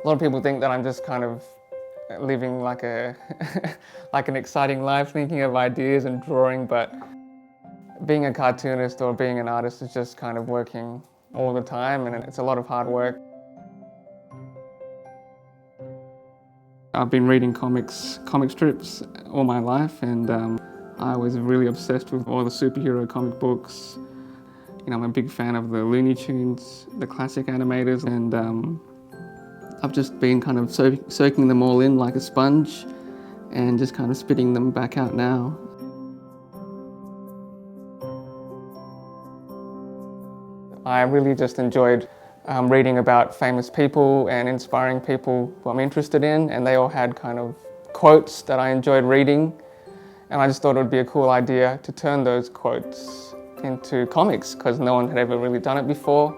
A lot of people think that I'm just kind of living like like an exciting life, thinking of ideas and drawing, but being a cartoonist or being an artist is just kind of working all the time, and it's a lot of hard work. I've been reading comic strips all my life, and I was really obsessed with all the superhero comic books. You know, I'm a big fan of the Looney Tunes, the classic animators, and I've just been kind of soaking them all in like a sponge and just kind of spitting them back out now. I really just enjoyed reading about famous people and inspiring people who I'm interested in, and they all had kind of quotes that I enjoyed reading, and I just thought it would be a cool idea to turn those quotes into comics because no one had ever really done it before.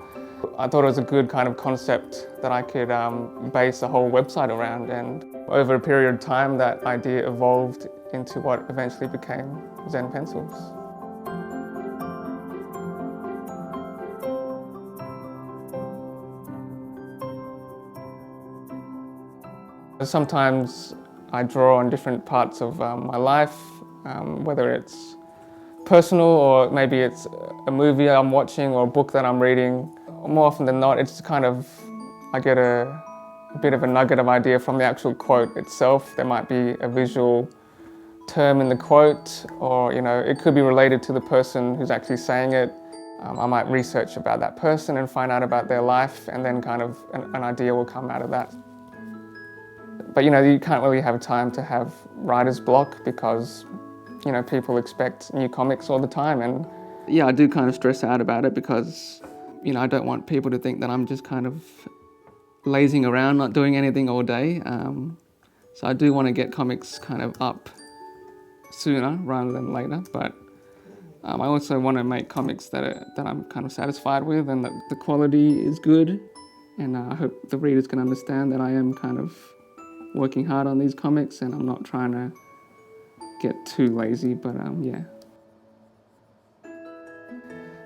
I thought it was a good kind of concept that I could base a whole website around, and over a period of time that idea evolved into what eventually became ZenPencils. Sometimes I draw on different parts of my life, whether it's personal or maybe it's a movie I'm watching or a book that I'm reading. More often than not, it's kind of, I get a bit of a nugget of idea from the actual quote itself. There might be a visual term in the quote, or it could be related to the person who's actually saying it. I might research about that person and find out about their life, and then kind of an idea will come out of that. But you can't really have time to have writer's block because people expect new comics all the time, and yeah, I do kind of stress out about it because I don't want people to think that I'm just kind of lazing around, not doing anything all day. So I do want to get comics kind of up sooner rather than later, but I also want to make comics that I'm kind of satisfied with and that the quality is good, and I hope the readers can understand that I am kind of working hard on these comics and I'm not trying to get too lazy, but yeah.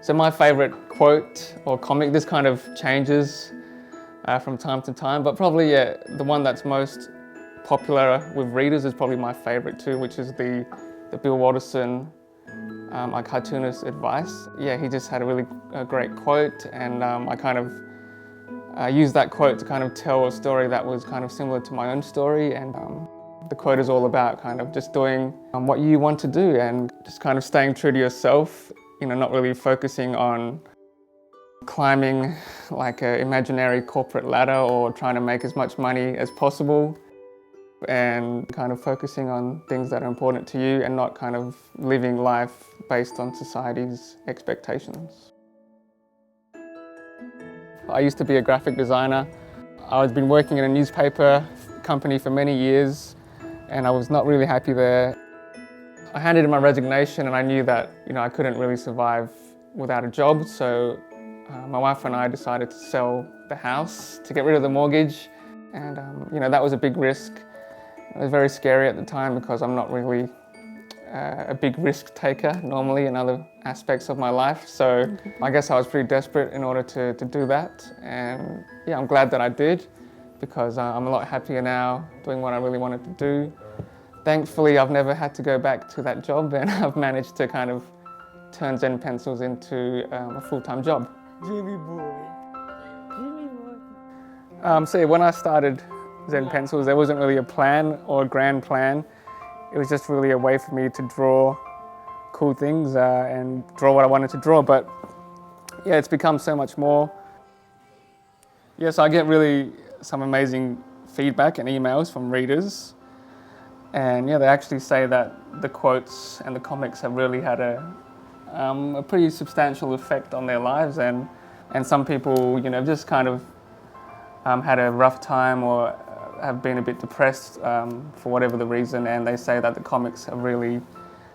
So my favourite quote or comic, this kind of changes from time to time, but probably the one that's most popular with readers is probably my favourite too, which is the Bill Watterson my cartoonist advice. Yeah, he just had a really great quote, and I kind of used that quote to kind of tell a story that was kind of similar to my own story, and the quote is all about kind of just doing what you want to do and just kind of staying true to yourself, not really focusing on climbing like an imaginary corporate ladder or trying to make as much money as possible, and kind of focusing on things that are important to you and not kind of living life based on society's expectations. I used to be a graphic designer. I'd been working in a newspaper company for many years and I was not really happy there. I handed in my resignation and I knew that I couldn't really survive without a job, so my wife and I decided to sell the house to get rid of the mortgage, and that was a big risk. It was very scary at the time because I'm not really a big risk taker normally in other aspects of my life, so I guess I was pretty desperate in order to do that, and yeah, I'm glad that I did because I'm a lot happier now doing what I really wanted to do. Thankfully, I've never had to go back to that job, and I've managed to kind of turn ZenPencils into a full-time job. Jimmy boy. Jimmy boy. So yeah, when I started ZenPencils, there wasn't really a plan or a grand plan. It was just really a way for me to draw cool things and draw what I wanted to draw. But yeah, it's become so much more. Yes, I get really some amazing feedback and emails from readers. And yeah, they actually say that the quotes and the comics have really had a pretty substantial effect on their lives, and some people, just kind of had a rough time or have been a bit depressed for whatever the reason, and they say that the comics have really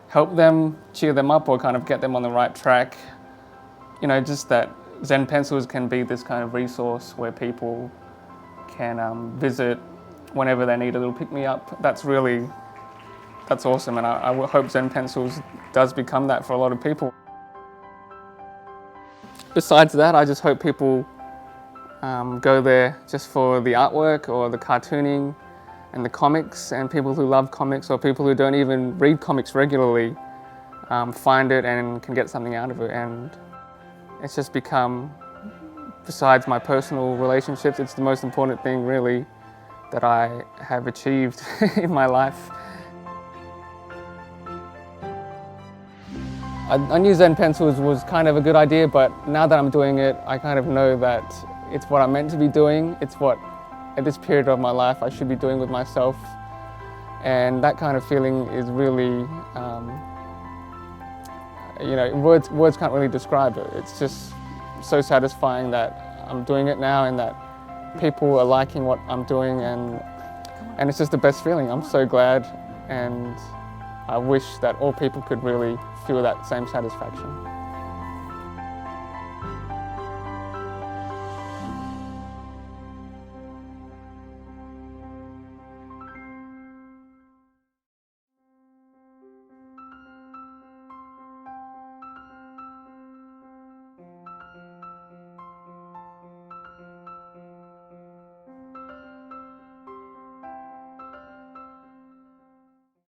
helped them, cheer them up, or kind of get them on the right track. Just that ZenPencils can be this kind of resource where people can visit whenever they need a little pick-me-up. That's awesome, and I hope ZenPencils does become that for a lot of people. Besides that, I just hope people go there just for the artwork or the cartooning and the comics, and people who love comics or people who don't even read comics regularly find it and can get something out of it. And it's just become, besides my personal relationships, it's the most important thing really that I have achieved in my life. I knew ZenPencils was kind of a good idea, but now that I'm doing it, I kind of know that it's what I'm meant to be doing. It's what, at this period of my life, I should be doing with myself. And that kind of feeling is really, words can't really describe it. It's just so satisfying that I'm doing it now and that people are liking what I'm doing, and it's just the best feeling. I'm so glad, and I wish that all people could really feel that same satisfaction.